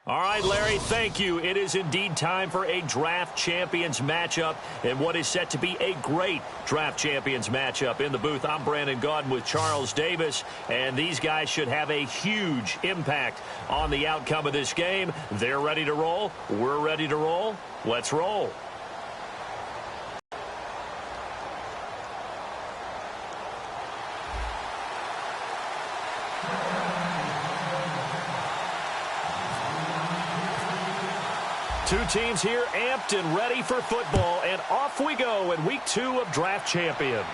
All right, Larry, thank you. It is indeed time for a Draft Champions matchup and what is set to be a great Draft Champions matchup. In the booth, I'm Brandon Gaudin with Charles Davis, and these guys should have a huge impact on the outcome of this game. They're ready to roll. We're ready to roll. Let's roll. Two teams here amped and ready for football, and off we go in week 2 of Draft Champions.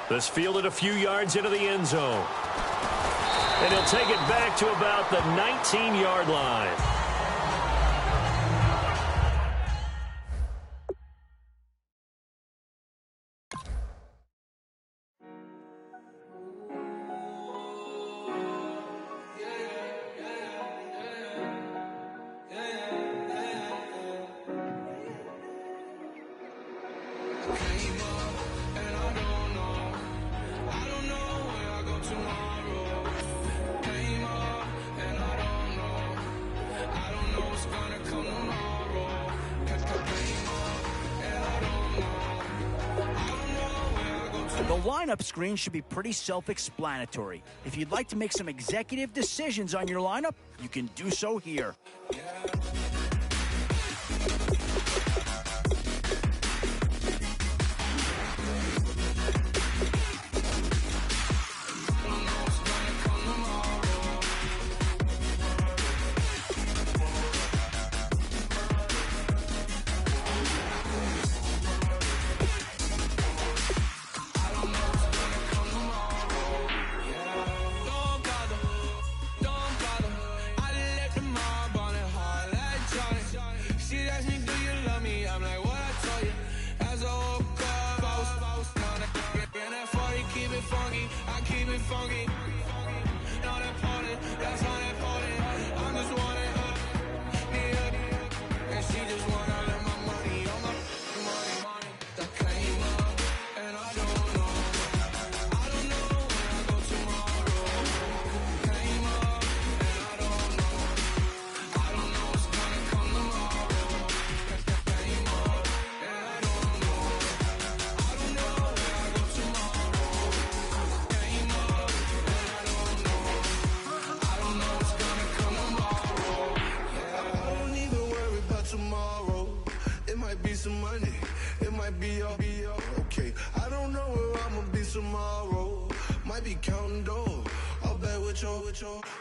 This fielded a few yards into the end zone. And he'll take it back to about the 19-yard line. The lineup screen should be pretty self-explanatory. If you'd like to make some executive decisions on your lineup, you can do so here.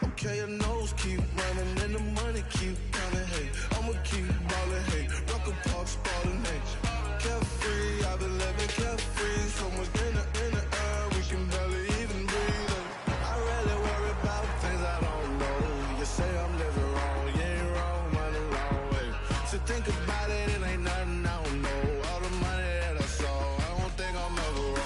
Okay, your nose keep running and the money keep coming. Hey, I'ma keep ballin'. Hey, rock a park, spallin'. Hey, carefree, I've been living carefree. So much in the air, we can barely even breathe. Hey, I really worry about things I don't know. You say I'm living wrong, you ain't wrong, money long way. So think about it, it ain't nothing I don't know. All the money that I saw, I don't think I'm ever wrong.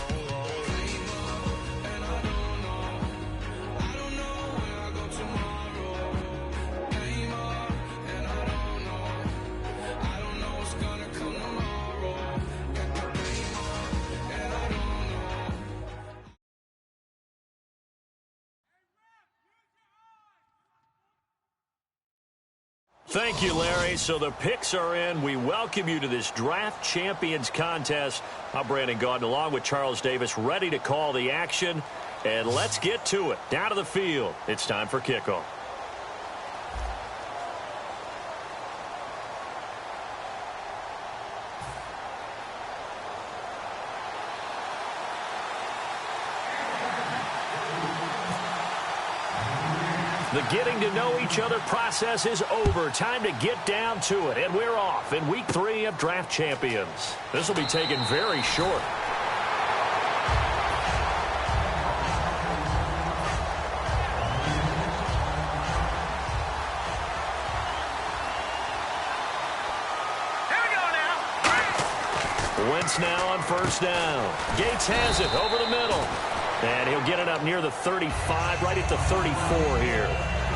Thank you, Larry. So the picks are in. We welcome you to this Draft Champions contest. I'm Brandon Gaudin along with Charles Davis, ready to call the action. And let's get to it. Down to the field. It's time for kickoff. The getting to know each other process is over. Time to get down to it. And we're off in week 3 of Draft Champions. This will be taken very short. Here we go now. Wentz now on first down. Gates has it over the middle. And he'll get it up near the 35, right at the 34 here.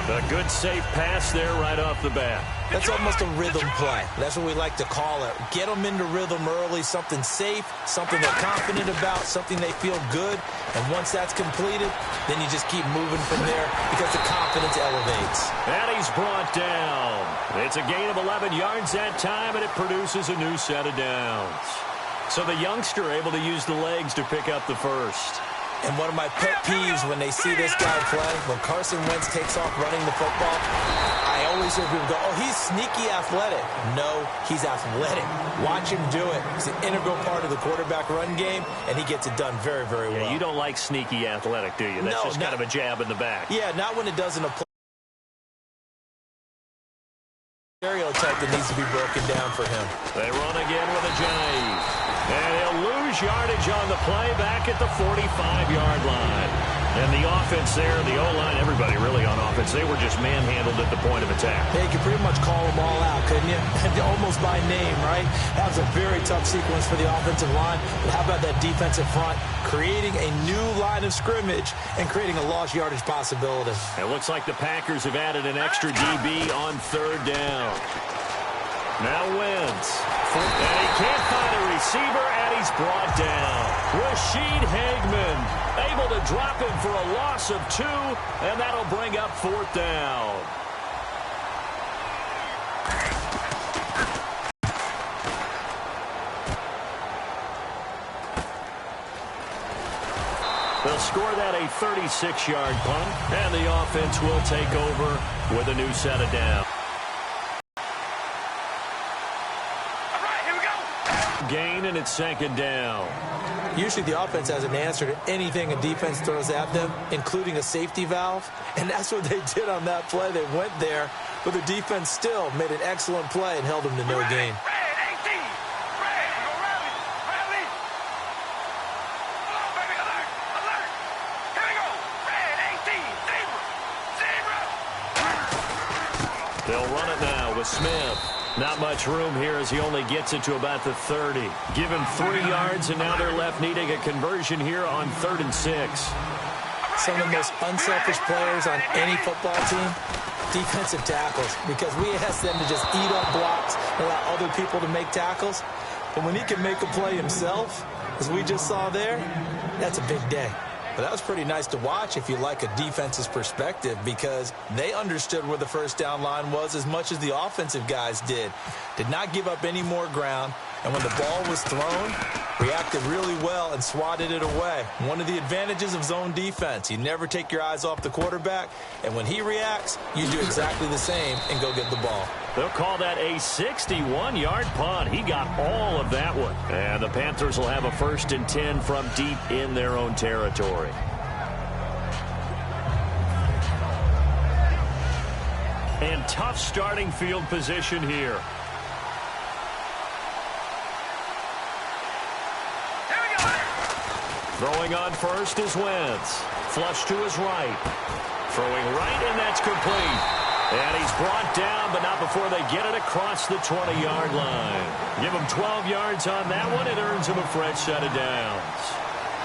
A good safe pass there right off the bat. That's almost a rhythm play. That's what we like to call it. Get them into rhythm early, something safe, something they're confident about, something they feel good. And once that's completed, then you just keep moving from there because the confidence elevates. And he's brought down. It's a gain of 11 yards that time, and it produces a new set of downs. So the youngster able to use the legs to pick up the first. And one of my pet peeves when they see this guy play, when Carson Wentz takes off running the football, I always hear people go, oh, he's sneaky athletic. No, he's athletic. Watch him do it. It's an integral part of the quarterback run game, and he gets it done very, very well. Yeah, you don't like sneaky athletic, do you? That's just kind of a jab in the back. Yeah, not when it doesn't apply. Stereotype that needs to be broken down for him. They run again with a jive. And he'll lose yardage on the play back at the 45-yard line. And the offense there, the O-line, everybody really on offense, they were just manhandled at the point of attack. Yeah, you could pretty much call them all out, couldn't you? Almost by name, right? That was a very tough sequence for the offensive line. But how about that defensive front creating a new line of scrimmage and creating a lost yardage possibility? It looks like the Packers have added an extra DB on third down. Now Wentz. And he can't find a receiver, and he's brought down. Rashid Hageman able to drop him for a loss of 2, and that'll bring up fourth down. They'll score that a 36-yard punt, and the offense will take over with a new set of downs. Gain, and it's second down. Usually the offense has an answer to anything a defense throws at them, including a safety valve. And that's what they did on that play. They went there, but the defense still made an excellent play and held them to no gain. They'll run it now with Smith. Not much room here as he only gets it to about the 30. Give him 3 yards, and now they're left needing a conversion here on 3rd and 6. Some of the most unselfish players on any football team, defensive tackles, because we ask them to just eat up blocks and allow other people to make tackles. But when he can make a play himself, as we just saw there, that's a big day. But that was pretty nice to watch if you like a defense's perspective, because they understood where the first down line was as much as the offensive guys did. Did not give up any more ground, and when the ball was thrown, reacted really well and swatted it away. One of the advantages of zone defense, you never take your eyes off the quarterback, and when he reacts, you do exactly the same and go get the ball. They'll call that a 61-yard punt. He got all of that one. And the Panthers will have a 1st and 10 from deep in their own territory. And tough starting field position here. Throwing on first is Wentz. Flush to his right. Throwing right, and that's complete. And he's brought down, but not before they get it across the 20-yard line. Give him 12 yards on that one. It earns him a fresh set of downs.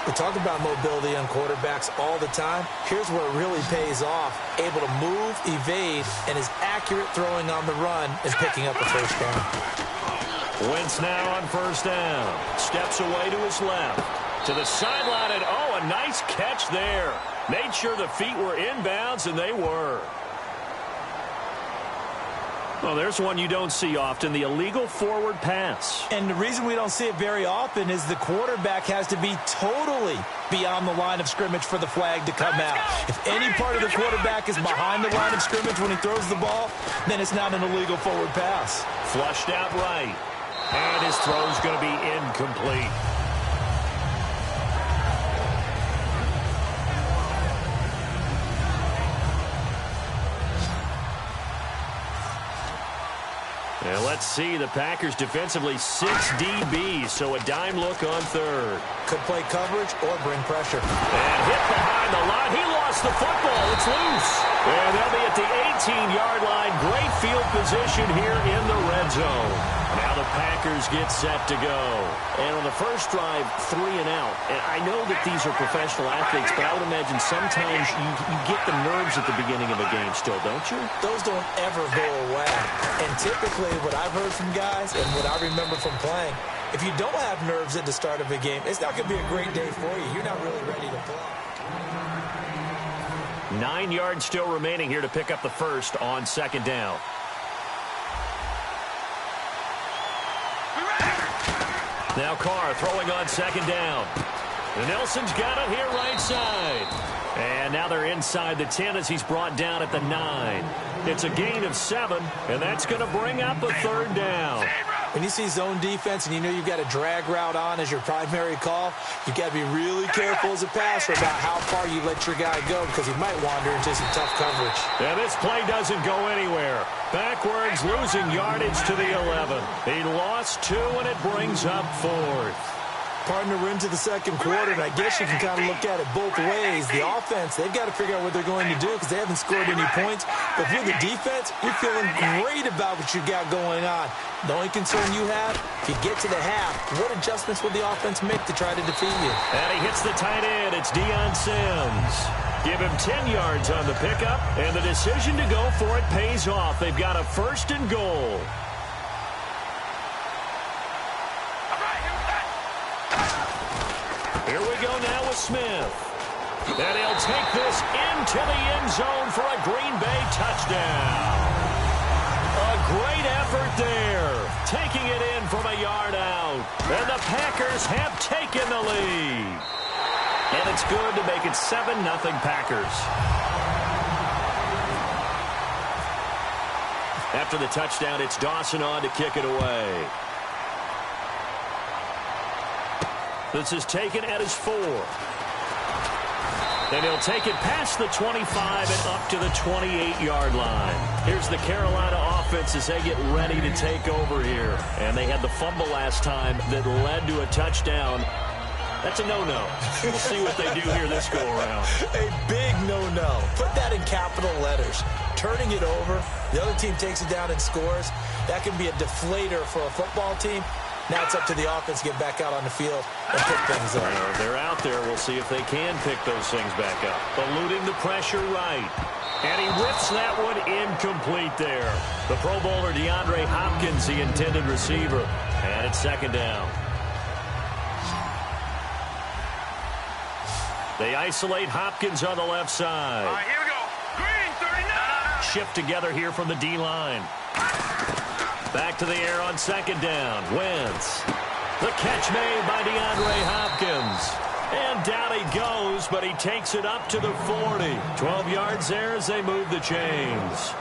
We talk about mobility on quarterbacks all the time. Here's where it really pays off. Able to move, evade, and his accurate throwing on the run is picking up a first down. Wentz now on first down. Steps away to his left. To the sideline, and oh, a nice catch there. Made sure the feet were inbounds, and they were. Well, there's one you don't see often, the illegal forward pass. And the reason we don't see it very often is the quarterback has to be totally beyond the line of scrimmage for the flag to come out. If any part of the quarterback is behind the line of scrimmage when he throws the ball, then it's not an illegal forward pass. Flushed out right. And his throw's going to be incomplete. And let's see, the Packers defensively 6 DBs, so a dime look on third. Could play coverage or bring pressure. And hit behind the line. He lost lost the football. It's loose. And they'll be at the 18-yard line. Great field position here in the red zone. Now the Packers get set to go. And on the first drive, 3 and out. And I know that these are professional athletes, but I would imagine sometimes you get the nerves at the beginning of a game still, don't you? Those don't ever go away. And typically what I've heard from guys and what I remember from playing, if you don't have nerves at the start of a game, it's not going to be a great day for you. You're not really ready to play. 9 yards still remaining here to pick up the first on second down. Now Carr throwing on second down. And Nelson's got it here right side. And now they're inside the 10 as he's brought down at the 9. It's a gain of 7, and that's going to bring up a third down. When you see zone defense and you know you've got a drag route on as your primary call, you've got to be really careful as a passer about how far you let your guy go because he might wander into some tough coverage. And this play doesn't go anywhere. Backwards, losing yardage to the 11. He lost 2, and it brings up 4th. Partner, we're into the second quarter, and I guess you can kind of look at it both ways. The offense, they've got to figure out what they're going to do because they haven't scored any points. But if you're the defense, you're feeling great about what you got going on. The only concern you have, if you get to the half, what adjustments will the offense make to try to defeat you? And he hits the tight end. It's Deion Sims. Give him 10 yards on the pickup, and the decision to go for it pays off. They've got a 1st and goal. Here we go now with Smith. And he'll take this into the end zone for a Green Bay touchdown. A great effort there. Taking it in from a yard out. And the Packers have taken the lead. And it's good to make it 7-0 Packers. After the touchdown, it's Dawson on to kick it away. This is taken at his 4. Then he'll take it past the 25 and up to the 28-yard line. Here's the Carolina offense as they get ready to take over here. And they had the fumble last time that led to a touchdown. That's a no-no. We'll see what they do here this go-around. A big no-no. Put that in capital letters. Turning it over, the other team takes it down and scores. That can be a deflator for a football team. Now it's up to the offense to get back out on the field and pick things up. They're out there. We'll see if they can pick those things back up. Eluding the pressure right. And he rips that one incomplete there. The Pro Bowler DeAndre Hopkins, the intended receiver. And it's second down. They isolate Hopkins on the left side. All right, here we go. Green, 39. Shift together here from the D-line. Back to the air on second down. Wentz. The catch made by DeAndre Hopkins. And down he goes, but he takes it up to the 40. 12 yards there as they move the chains.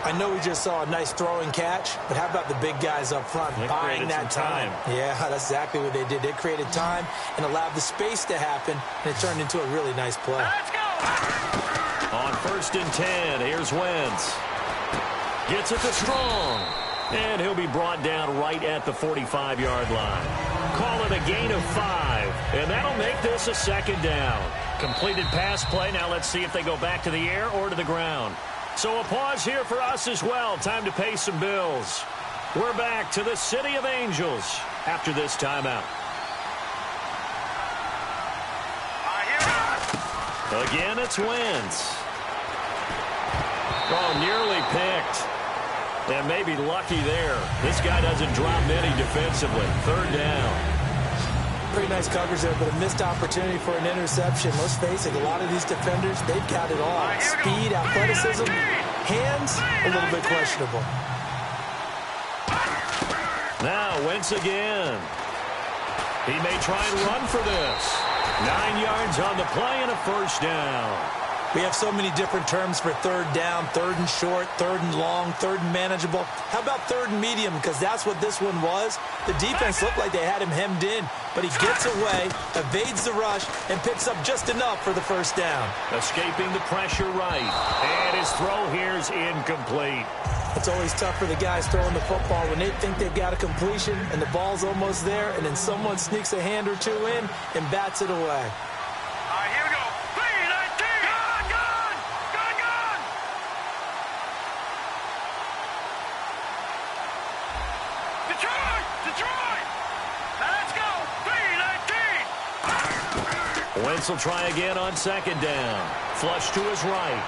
I know we just saw a nice throwing catch, but how about the big guys up front buying that time? Yeah, that's exactly what they did. They created time and allowed the space to happen, and it turned into a really nice play. Let's go. On 1st and 10, here's Wentz. Gets it to Strong. And he'll be brought down right at the 45-yard line. Call it a gain of 5. And that'll make this a second down. Completed pass play. Now let's see if they go back to the air or to the ground. So a pause here for us as well. Time to pay some bills. We're back to the City of Angels after this timeout. Again, it's Wentz. Oh, nearly picked. And maybe lucky there. This guy doesn't drop many defensively. Third down. Pretty nice coverage there, but a missed opportunity for an interception. Let's face it, a lot of these defenders, they've got it all. Speed, athleticism, hands, a little bit questionable. Now, Wentz again. He may try and run for this. 9 yards on the play and a first down. We have so many different terms for third down, 3rd and short, 3rd and long, 3rd and manageable. How about 3rd and medium? Because that's what this one was. The defense looked like they had him hemmed in, but he gets away, evades the rush, and picks up just enough for the first down. Escaping the pressure right. And his throw here is incomplete. It's always tough for the guys throwing the football when they think they've got a completion and the ball's almost there, and then someone sneaks a hand or two in and bats it away. All right, here we go. 3, 19. Go, go! Detroit! Detroit! Let's go! 3-19! Wentz will try again on second down. Flush to his right.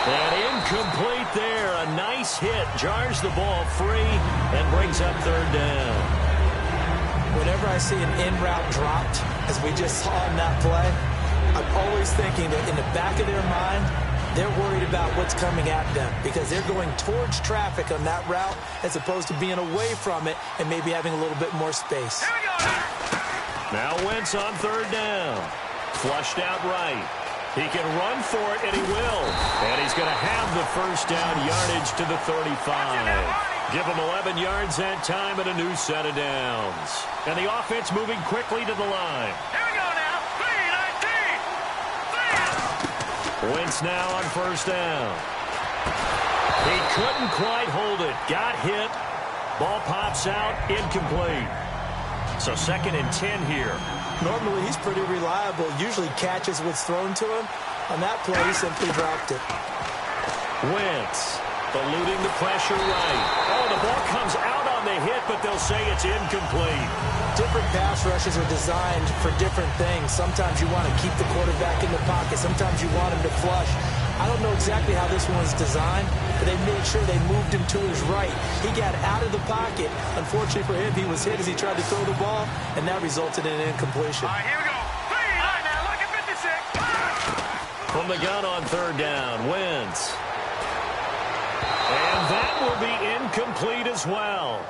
And incomplete there. A nice hit. Jars the ball free and brings up third down. Whenever I see an in-route dropped, as we just saw in that play, I'm always thinking that in the back of their mind, they're worried about what's coming at them because they're going towards traffic on that route as opposed to being away from it and maybe having a little bit more space. Here we go Now Wentz on third down. Flushed out right. He can run for it, and he will. And he's going to have the first down yardage to the 35. Give him 11 yards that time and a new set of downs. And the offense moving quickly to the line. Here we go now. 3-19. Wentz now on first down. He couldn't quite hold it. Got hit. Ball pops out. Incomplete. So 2nd and 10 here. Normally, he's pretty reliable. Usually catches what's thrown to him. On that play, he simply dropped it. Wentz eluding the pressure right. Oh, the ball comes out on the hit, but they'll say it's incomplete. Different pass rushes are designed for different things. Sometimes you want to keep the quarterback in the pocket. Sometimes you want him to flush. I don't know exactly how this one was designed, but they made sure they moved him to his right. He got out of the pocket. Unfortunately for him, he was hit as he tried to throw the ball, and that resulted in an incompletion. All right, here we go. 3. All right, now look at 56. From the gun on third down, Wentz. And that will be incomplete as well.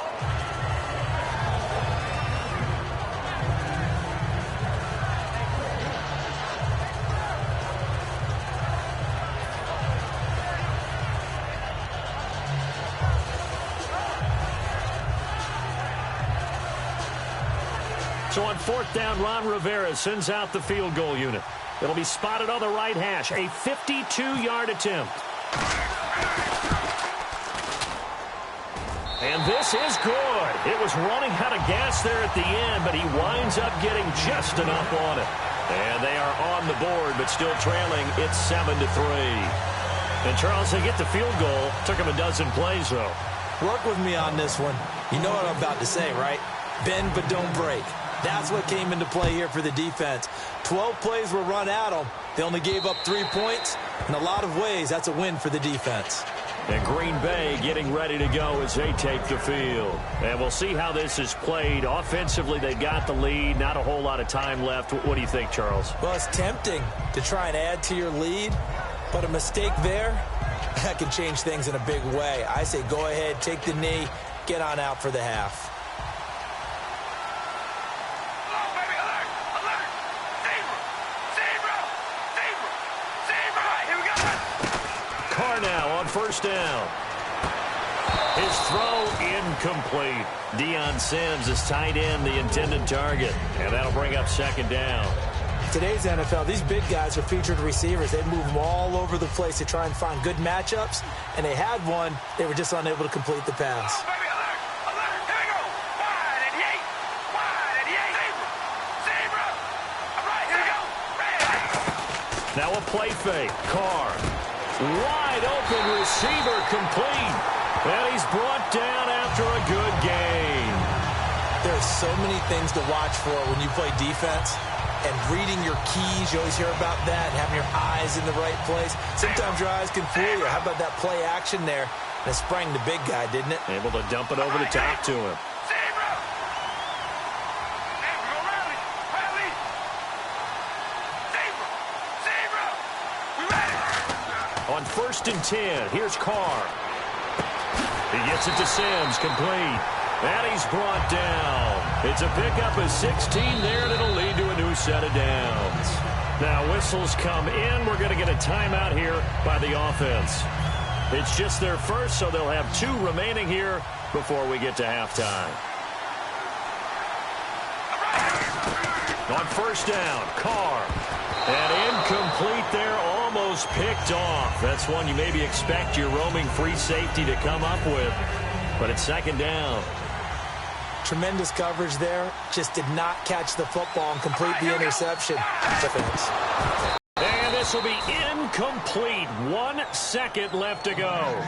So on fourth down, Ron Rivera sends out the field goal unit. It'll be spotted on the right hash. A 52-yard attempt. And this is good. It was running out of gas there at the end, but he winds up getting just enough on it. And they are on the board, but still trailing. It's 7-3. And Charles, they get the field goal. Took him a dozen plays, though. Work with me on this one. You know what I'm about to say, right? Bend but don't break. That's what came into play here for the defense. 12 plays were run at them. They only gave up 3 points. In a lot of ways, that's a win for the defense. And Green Bay getting ready to go as they take the field. And we'll see how this is played. Offensively, they got the lead. Not a whole lot of time left. What do you think, Charles? Well, it's tempting to try and add to your lead, but a mistake there, that can change things in a big way. I say go ahead, take the knee, get on out for the half. Now on first down. His throw incomplete. Deion Sims is tight end, the intended target. And that'll bring up second down. Today's NFL, these big guys are featured receivers. They move them all over the place to try and find good matchups. And they had one. They were just unable to complete the pass. Now a play fake. Carr. Wide open receiver complete. And he's brought down after a good game. There's so many things to watch for when you play defense. And reading your keys, you always hear about that. And having your eyes in the right place. Sometimes your eyes can fool you. How about that play action there? And it sprang the big guy, didn't it? Able to dump it over the top to him. On first and 10, here's Carr. He gets it to Sims, complete. And he's brought down. It's a pickup of 16 there, and it'll lead to a new set of downs. Now whistles come in. We're going to get a timeout here by the offense. It's just their first, so they'll have 2 remaining here before we get to halftime. On first down, Carr. And incomplete there, almost picked off. That's one you maybe expect your roaming free safety to come up with. But it's second down. Tremendous coverage there. Just did not catch the football and complete the interception. Defense. And this will be incomplete. 1 second left to go.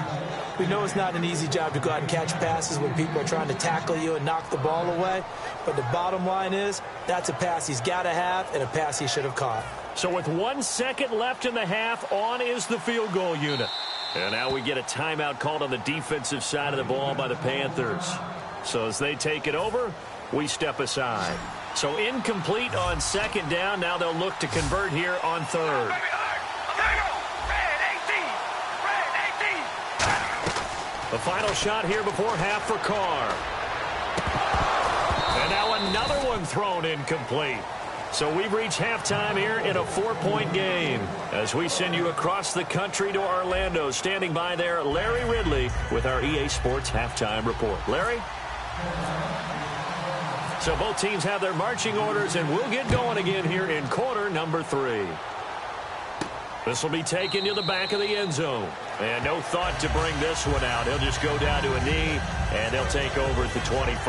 We know it's not an easy job to go out and catch passes when people are trying to tackle you and knock the ball away. But the bottom line is, that's a pass he's got to have and a pass he should have caught. So with 1 second left in the half, on is the field goal unit. And now we get a timeout called on the defensive side of the ball by the Panthers. So as they take it over, we step aside. So incomplete on second down. Now they'll look to convert here on third. The final shot here before half for Carr. And now another one thrown incomplete. So we've reached halftime here in a 4-point game. As we send you across the country to Orlando, standing by there, Larry Ridley with our EA Sports Halftime Report. Larry? So both teams have their marching orders, and we'll get going again here in quarter number 3. This will be taken to the back of the end zone. And no thought to bring this one out. He'll just go down to a knee, and they'll take over at the 25.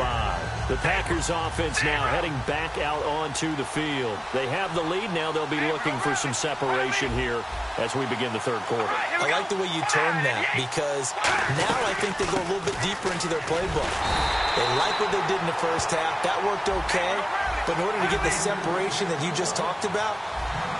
The Packers offense now heading back out onto the field. They have the lead. Now they'll be looking for some separation here as we begin the third quarter. I like the way you term that, because now I think they go a little bit deeper into their playbook. They like what they did in the first half. That worked okay. But in order to get the separation that you just talked about,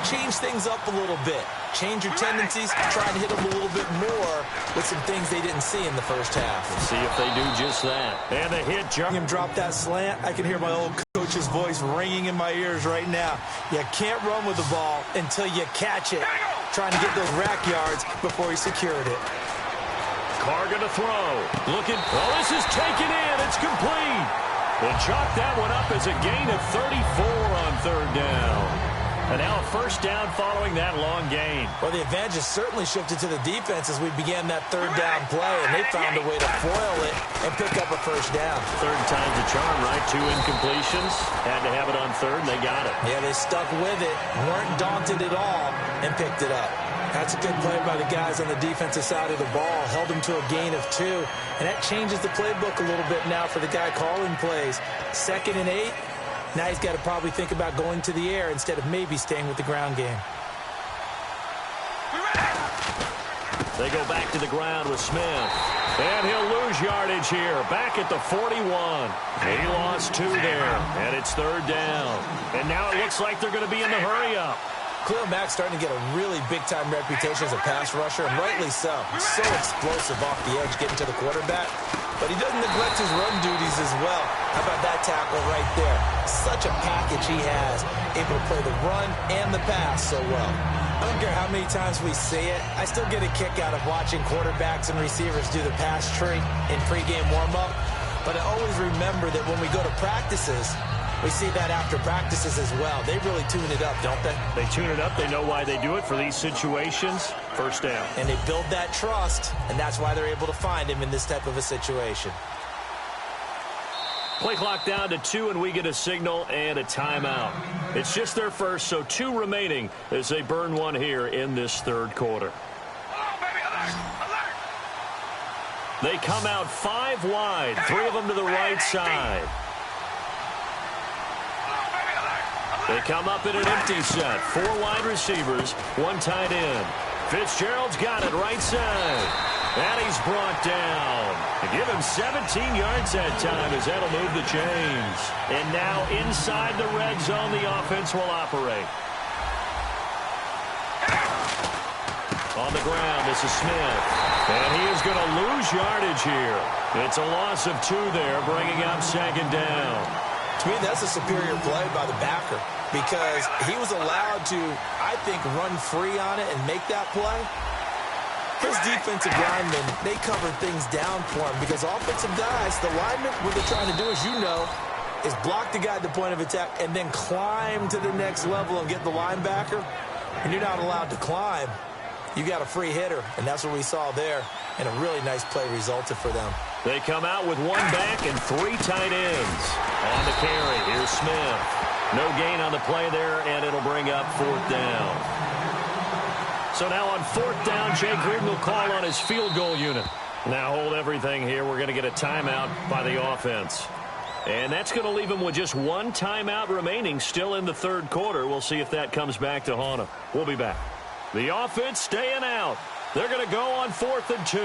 change things up a little bit. Change your tendencies, try and hit them a little bit more with some things they didn't see in the first half. Let's see if they do just that. And the hit, him drop that slant. I can hear my old coach's voice ringing in my ears right now. You can't run with the ball until you catch it. Trying to get those rack yards before he secured it. Carr going to throw. Looking. Oh, this is taken in. It's complete. They'll chalk that one up as a gain of 34 on third down. And now a first down following that long gain. Well, the advantage has certainly shifted to the defense as we began that third down play, and they found a way to foil it and pick up a first down. Third time's a charm, right? 2 incompletions. Had to have it on third, and they got it. Yeah, they stuck with it, weren't daunted at all, and picked it up. That's a good play by the guys on the defensive side of the ball. Held them to a gain of 2, and that changes the playbook a little bit now for the guy calling plays. 2nd and 8. Now he's got to probably think about going to the air instead of maybe staying with the ground game. They go back to the ground with Smith. And he'll lose yardage here. Back at the 41. He lost 2 there. And it's third down. And now it looks like they're going to be in the hurry-up. Khalil Mack's starting to get a really big-time reputation as a pass rusher, and rightly so. He's so explosive off the edge getting to the quarterback. But he doesn't neglect his run duties as well. How about that tackle right there? Such a package he has, able to play the run and the pass so well. I don't care how many times we see it. I still get a kick out of watching quarterbacks and receivers do the pass tree in pregame warm-up. But I always remember that when we go to practices, we see that after practices as well. They really tune it up, don't they? They tune it up. They know why they do it for these situations. First down. And they build that trust, and that's why they're able to find him in this type of a situation. Play clock down to 2, and we get a signal and a timeout. It's just their first, so 2 remaining as they burn one here in this third quarter. They come out 5 wide, 3 of them to the right side. They come up in an empty set. 4 wide receivers, 1 tight end. Fitzgerald's got it right side. And he's brought down. Give him 17 yards that time as that'll move the chains. And now inside the red zone, the offense will operate. On the ground, this is Smith. And he is going to lose yardage here. It's a loss of 2 there, bringing up second down. To me, that's a superior play by the backer because he was allowed to, I think, run free on it and make that play. His defensive linemen, they covered things down for him because offensive guys, the linemen, what they're trying to do, as you know, is block the guy at the point of attack and then climb to the next level and get the linebacker. And you're not allowed to climb. You got a free hitter, and that's what we saw there. And a really nice play resulted for them. They come out with 1 back and 3 tight ends. On the carry, here's Smith. No gain on the play there, and it'll bring up 4th down. So now on 4th down, Jay Gruden will call on his field goal unit. Now hold everything here. We're going to get a timeout by the offense. And that's going to leave him with just 1 timeout remaining still in the third quarter. We'll see if that comes back to haunt him. We'll be back. The offense staying out. They're going to go on 4th and 2.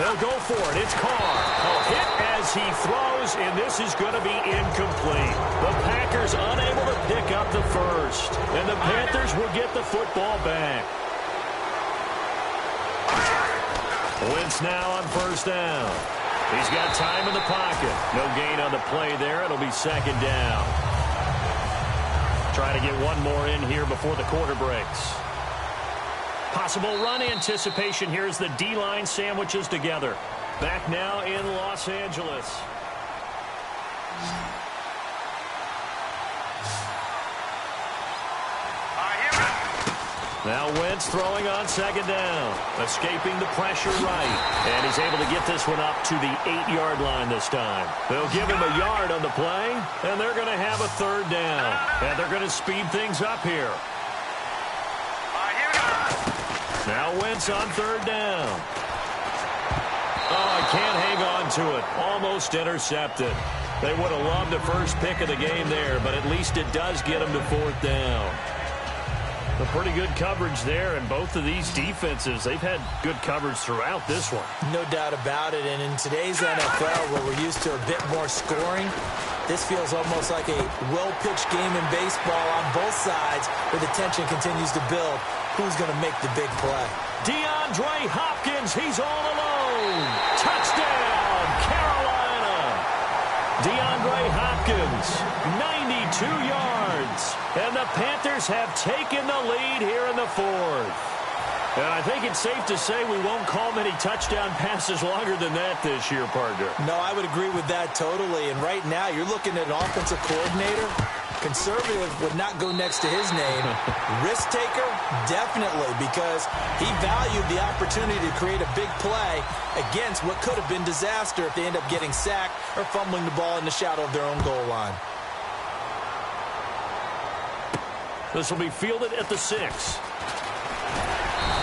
They'll go for it. It's Carr. A hit as he throws, and this is going to be incomplete. The Packers unable to pick up the first, and the Panthers will get the football back. Wentz now on first down. He's got time in the pocket. No gain on the play there. It'll be second down. Trying to get one more in here before the quarter breaks. Possible run anticipation here as the D-line sandwiches together. Back now in Los Angeles. Now Wentz throwing on second down. Escaping the pressure right. And he's able to get this one up to the 8-yard line this time. They'll give him a yard on the play, and they're going to have a third down. And they're going to speed things up here. Now Wentz on third down. Oh, I can't hang on to it. Almost intercepted. They would have loved the first pick of the game there, but at least it does get them to fourth down. A pretty good coverage there, and both of these defenses, they've had good coverage throughout this one. No doubt about it, and in today's NFL, where we're used to a bit more scoring, this feels almost like a well-pitched game in baseball on both sides, where the tension continues to build. Who's going to make the big play? DeAndre Hopkins, he's all alone. Touchdown, Carolina. DeAndre Hopkins, 92 yards. And the Panthers have taken the lead here in the fourth. And I think it's safe to say we won't call many touchdown passes longer than that this year, partner. No, I would agree with that totally. And right now, you're looking at an offensive coordinator. Conservative would not go next to his name. Risk taker, definitely, because he valued the opportunity to create a big play against what could have been disaster if they end up getting sacked or fumbling the ball in the shadow of their own goal line. This will be fielded at the 6.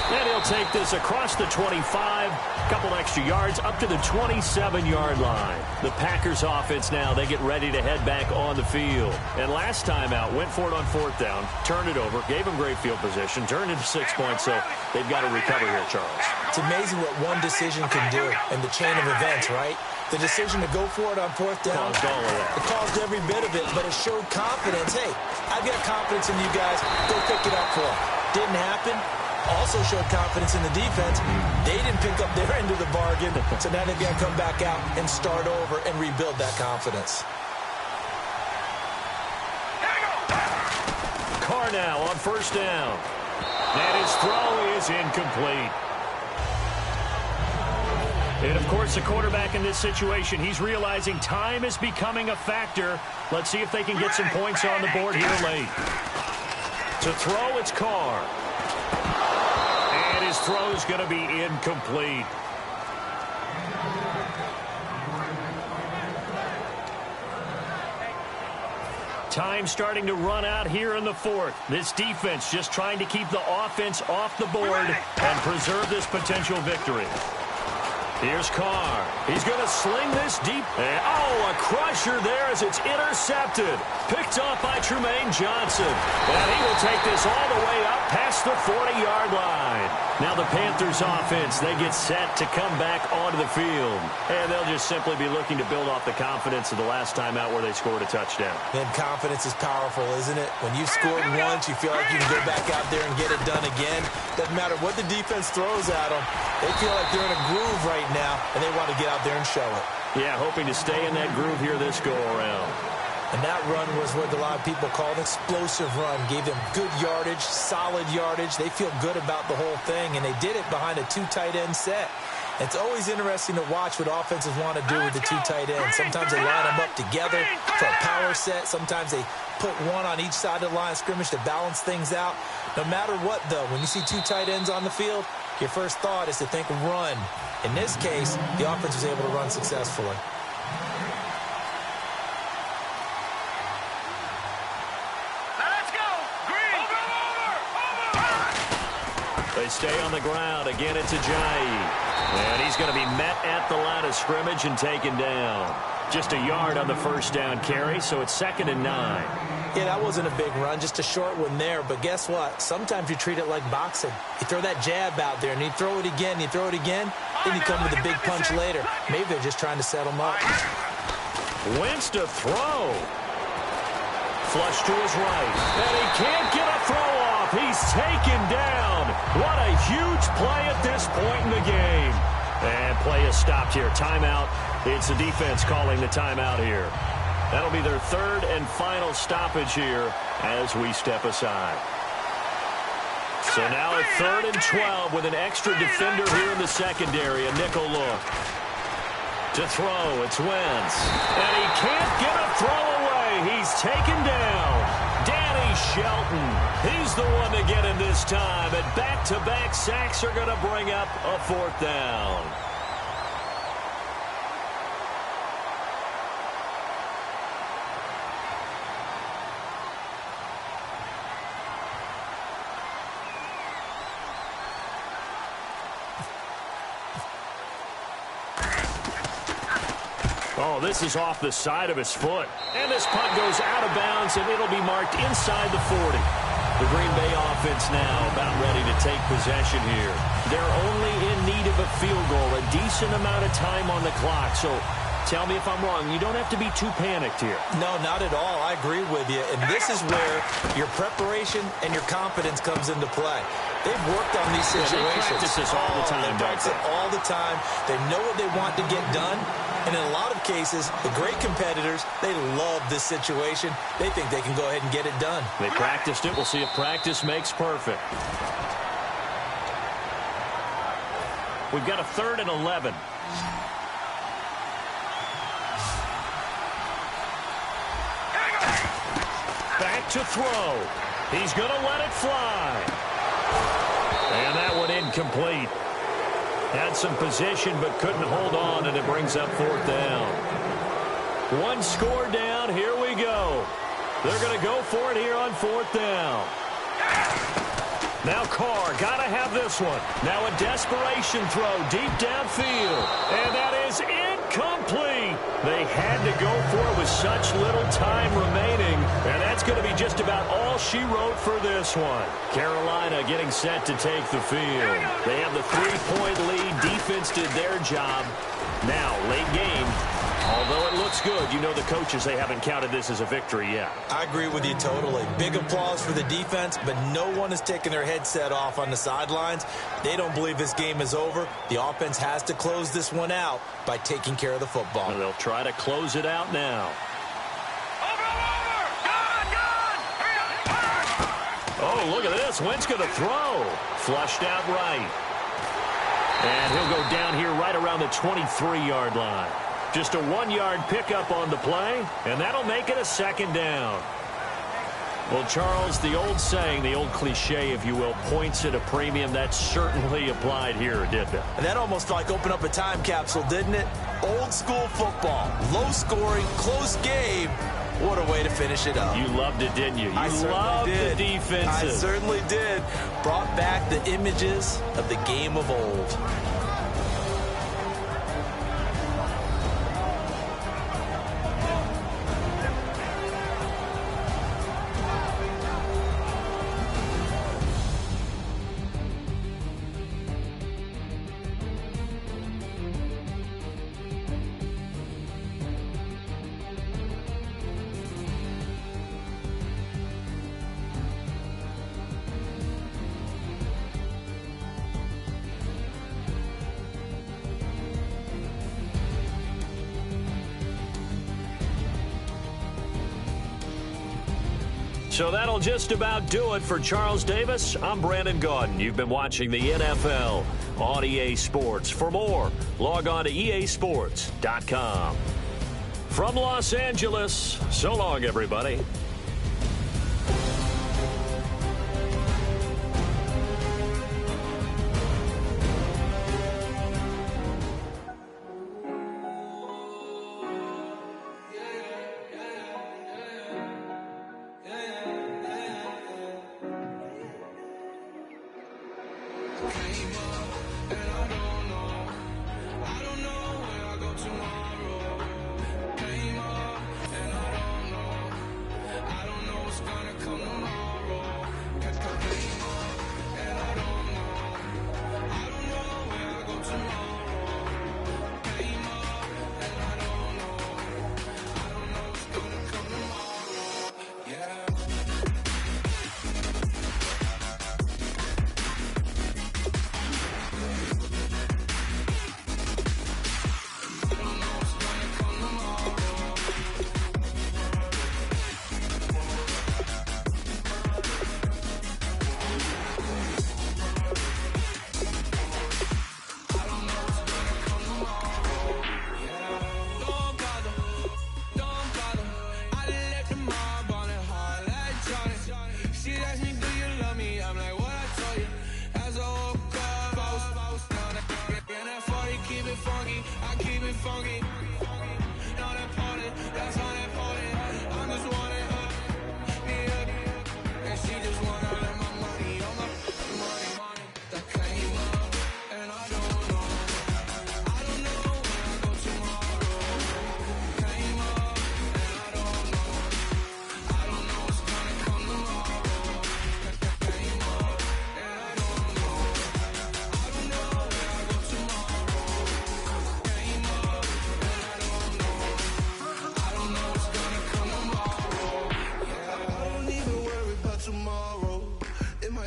And he'll take this across the 25, couple extra yards up to the 27-yard line. The Packers offense now, they get ready to head back on the field. And last time out, went for it on fourth down, turned it over, gave them great field position, turned into 6 points, so they've got to recover here, Charles. It's amazing what one decision can do in the chain of events, right? The decision to go for it on fourth down, caused all of that. It caused every bit of it, but it showed confidence. Hey, I've got confidence in you guys. Go pick it up for them. Didn't happen. Also showed confidence in the defense. They didn't pick up their end of the bargain, so now they've got to come back out and start over and rebuild that confidence. Carr now on first down. And his throw is incomplete. And, of course, the quarterback in this situation, he's realizing time is becoming a factor. Let's see if they can get some points on the board here late. To throw, it's Carr. And his throw is going to be incomplete. Time starting to run out here in the fourth. This defense just trying to keep the offense off the board and preserve this potential victory. Here's Carr. He's going to sling this deep. And, a crusher there as it's intercepted. Picked off by Trumaine Johnson. And he will take this all the way up past the 40-yard line. Now the Panthers offense, they get set to come back onto the field. And they'll just simply be looking to build off the confidence of the last time out where they scored a touchdown. And confidence is powerful, isn't it? When you've scored once, you feel like you can go back out there and get it done again. Doesn't matter what the defense throws at them. They feel like they're in a groove right now, and they want to get out there and show it. Yeah, hoping to stay in that groove here this go-around. And that run was what a lot of people call an explosive run. Gave them good yardage, solid yardage. They feel good about the whole thing, and they did it behind a 2 tight end set. It's always interesting to watch what offenses want to do with the 2 tight ends. Sometimes they line them up together for a power set. Sometimes they put one on each side of the line of scrimmage to balance things out. No matter what, though, when you see 2 tight ends on the field, your first thought is to think run. In this case, the offense was able to run successfully. They stay on the ground. Again, it's Ajayi. And he's going to be met at the line of scrimmage and taken down. Just a yard on the first down carry, so it's 2nd and 9. Yeah, that wasn't a big run, just a short one there. But guess what? Sometimes you treat it like boxing. You throw that jab out there, and you throw it again, you throw it again. then you come with a big punch later. Maybe they're just trying to set him up. Wentz to throw. Flush to his right. And he can't get a throw off. He's taken down. What a huge play at this point in the game. And play is stopped here. Timeout. It's the defense calling the timeout here. That'll be their third and final stoppage here as we step aside. So now a 3rd and 12 with an extra defender here in the secondary. A nickel look. To throw, it's Wentz. And he can't get a throw away. He's taken down. Danny Shelton. He's the one to get in this time. And back-to-back sacks are going to bring up a 4th down. Oh, this is off the side of his foot. And this punt goes out of bounds, and it'll be marked inside the 40. The Green Bay offense now about ready to take possession here. They're only in need of a field goal, a decent amount of time on the clock. So tell me if I'm wrong. You don't have to be too panicked here. No, not at all. I agree with you. And this is where your preparation and your confidence comes into play. They've worked on these situations. They practice this all the time. They practice it all the time. They know what they want to get done. And in a lot of cases, the great competitors, they love this situation. They think they can go ahead and get it done. They practiced it. We'll see if practice makes perfect. We've got a 3rd and 11. Back to throw. He's going to let it fly. And that one incomplete. Had some position but couldn't hold on, and it brings up 4th down. 1 score down. Here we go. They're going to go for it here on 4th down. Now Carr, got to have this one. Now a desperation throw deep downfield. And that is incomplete. They had to go for it with such little time remaining. And that's going to be just about all she wrote for this one. Carolina getting set to take the field. They have the 3-point lead. Defense did their job. Now, late game. Although it looks good, you know the coaches, they haven't counted this as a victory yet. I agree with you totally. Big applause for the defense, but no one is taking their headset off on the sidelines. They don't believe this game is over. The offense has to close this one out by taking care of the football. And they'll try to close it out now. Oh, look at this. Wentz going to throw. Flushed out right. And he'll go down here right around the 23-yard line. Just a 1-yard pickup on the play, and that'll make it a 2nd down. Well, Charles, the old saying, the old cliche, if you will, points at a premium, that certainly applied here, didn't it? And that almost like opened up a time capsule, didn't it? Old school football, low scoring, close game. What a way to finish it up. You loved it, didn't you? You loved the defenses. I certainly did. Brought back the images of the game of old. So that'll just about do it for Charles Davis. I'm Brandon Gaudin. You've been watching the NFL on EA Sports. For more, log on to easports.com. From Los Angeles, so long, everybody. Tomorrow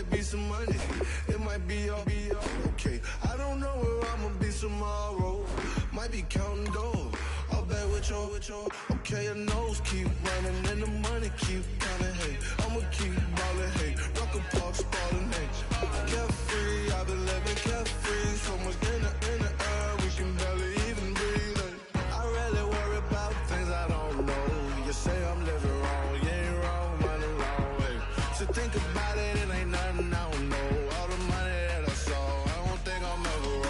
might be some money, it might be all okay. I don't know where I'ma be tomorrow. Might be counting dough. I'll bet with your okay, your nose keep running and the money keep coming. Hey, I'ma keep ballin'. Hey, rock a park, ballin'. Hey, carefree, I've been living carefree. So much in the air, we can barely even breathe. Hey, I really worry about things I don't know. You say I'm living wrong, you ain't wrong, money wrong. Hey, so think about it, it ain't nothing I don't know. All the money that I saw, I don't think I'm ever wrong.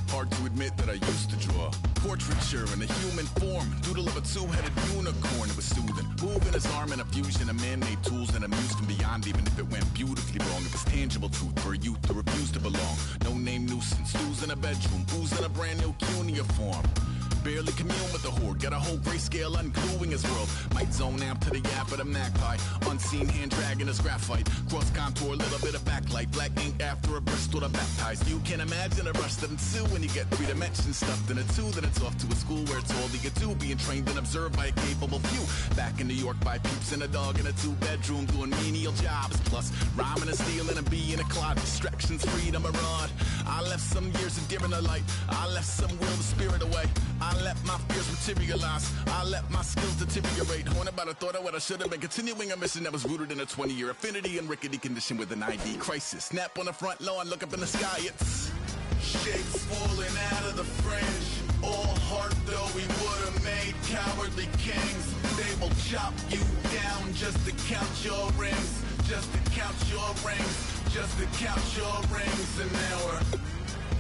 Hard to admit that I used to draw portraiture in a human form, doodle of a two-headed unicorn. It was soothing, moving his arm in a fusion of man-made tools and amused from beyond. Even if it went beautifully wrong, it was tangible truth for a youth that refused to belong. No name nuisance, who's in a bedroom, who's in a brand new cuneiform. Barely commune with the horde, got a whole grayscale ungluing his world. Might zone amp to the yap of the magpie, unseen hand dragging his graphite. Cross contour, little bit of backlight, black ink after a Bristol to baptize. You can imagine a rush that ensue when you get 3 dimensions stuffed in a 2. Then it's off to a school where it's all you get to, being trained and observed by a capable few. Back in New York by peeps and a dog in a 2-bedroom doing menial jobs. Plus rhyming and stealing and being a clod, distractions, freedom, a rod. I left some years of deer in the light, I left some will the spirit away. I let my fears materialize, I let my skills deteriorate. Haunted by the thought of what I should have been, continuing a mission that was rooted in a 20-year affinity and rickety condition with an ID crisis. Snap on the front lawn, look up in the sky, it's shapes falling out of the fringe. All heart though we would have made cowardly kings. They will chop you down just to count your rings, just to count your rings, just to count your rings. And now we're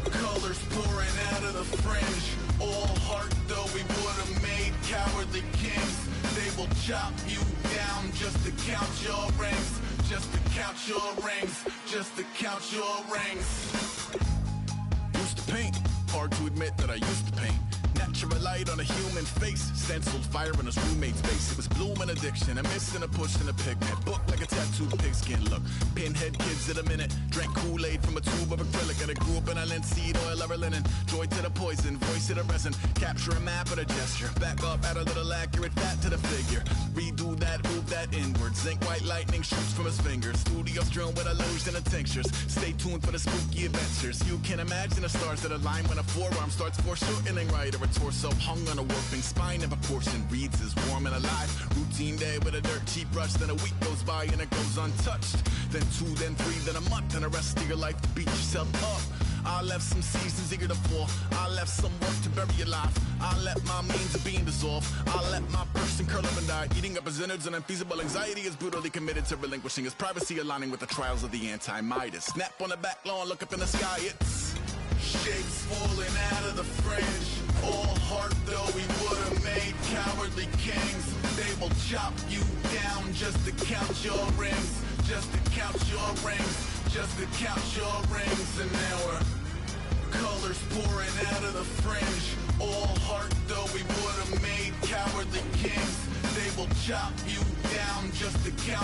colors pouring out of the fringe. All heart though we would have made cowardly kings. They will chop you down just to count your rings, just to count your rings, just to count your rings. Used to paint, hard to admit that I used to paint. Natural light on a human face, stenciled fire in his roommate's face. It was bloom and addiction, a miss and a push and a pigment. Book like a tattooed pigskin look. Pinhead kids at a minute, drank Kool-Aid from a tube of acrylic. And I grew up in a linseed oil or a linen. Joy to the poison, voice to the resin. Capture a map of a gesture. Back up, add a little accurate fat to the figure. Redo that, move that inward. Zinc white lightning shoots from his fingers. Studio strewn with illusion and tinctures. Stay tuned for the spooky adventures. You can imagine the stars that align when a forearm starts foreshortening right, or a torso hung on a warping spine of a portion reads as warm and alive. Routine day with a dirt cheap brush, then a week goes by and it goes untouched. Then 2, then 3, then a month, and the rest of your life to beat yourself up. I left some seasons eager to fall, I left some work to bury alive. I let my means of being dissolve, I let my person curl up and die. Eating up his innards and unfeasible anxiety is brutally committed to relinquishing his privacy, aligning with the trials of the anti-Midas. Snap on the back lawn, look up in the sky, it's shapes falling out of the fringe. All heart though we would have made cowardly kings. They will chop you down just to count your rings, just to count your rings, just to count your rings. And now we're colors pouring out of the fringe. All heart though we would have made cowardly kings. They will chop you down just to count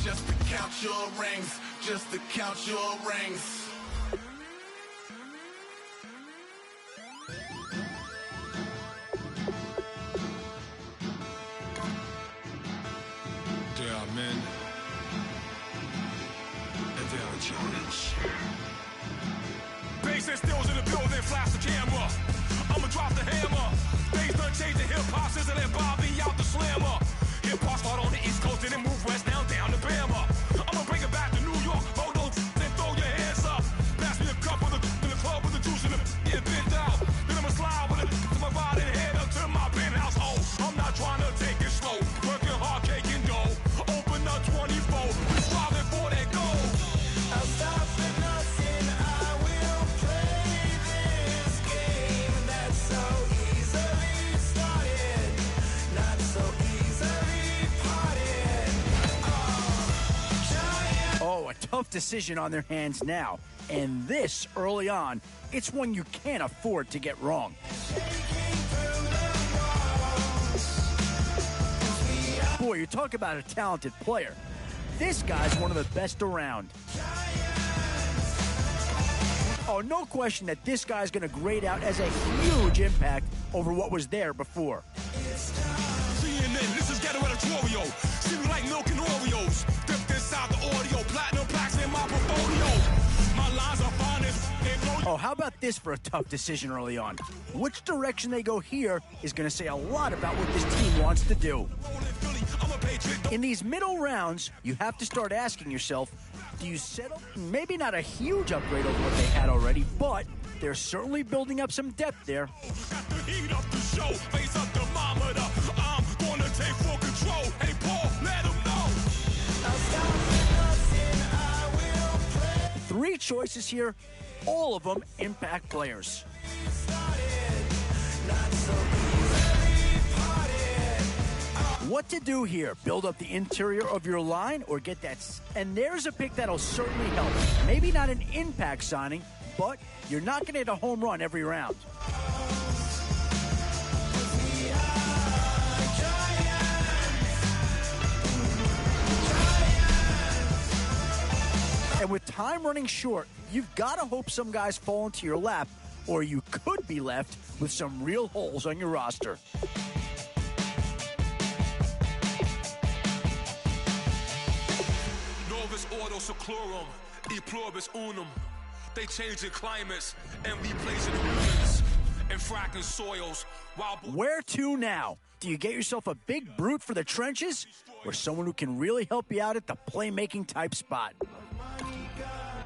just to count your rings, just to count your rings. There are men, and there are giants. Bass and stills in the building, flash the camera. I'ma drop the hammer. Things done changed the hip-hop, sizzle and Bobby out the slammer. Hip-hop start on the East Coast and then move west down to Bama. I'ma bring it back to New York, hold those and throw your hands up. Pass me a cup of the in the club with the juice in the bent out. Then I'ma slide with it to my ride and head up to my penthouse. Oh, I'm not trying to take it slow, working hard, cake and dough. Open up 24, we striving for that goal. I'll stop at nothing, I will play this game that's so easily started, not so easily parted. Oh, a tough decision on their hands now. And this early on, it's one you can't afford to get wrong. Boy, you talk about a talented player. This guy's one of the best around. Oh, no question that this guy's going to grade out as a huge impact over what was there before. CNN, this is Ghetto Editorial. See me like milk and Oreos. Dipped inside the audio, platinum plaques in my portfolio. My lines are finest. Oh, how about this for a tough decision early on? Which direction they go here is going to say a lot about what this team wants to do. In these middle rounds, you have to start asking yourself, do you settle? Maybe not a huge upgrade over what they had already, but they're certainly building up some depth there. Got the heat up the show, face up the thermometer. I'm gonna take full control. Hey, Paul, let him know. Three choices here, all of them impact players. What to do here? Build up the interior of your line or get that? And there's a pick that'll certainly help. Maybe not an impact signing, but you're not going to hit a home run every round. And with time running short, you've got to hope some guys fall into your lap, or you could be left with some real holes on your roster. Novus ordo seclorum, e pluribus unum. They changing climates and replacing humans and fracking soils. Where to now? Do you get yourself a big brute for the trenches, or someone who can really help you out at the playmaking type spot?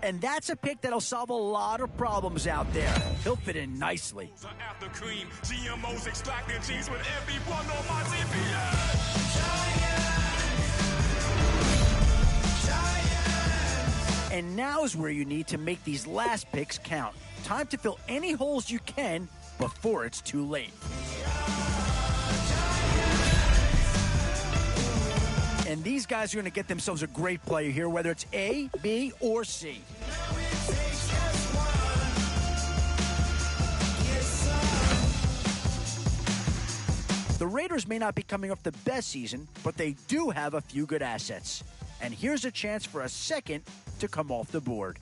And that's a pick that'll solve a lot of problems out there. He'll fit in nicely. After cream, GMOs extracting genes with everyone on my CPS. And now is where you need to make these last picks count. Time to fill any holes you can before it's too late. And these guys are going to get themselves a great player here, whether it's A, B, or C. The Raiders may not be coming off the best season, but they do have a few good assets. And here's a chance for a second to come off the board.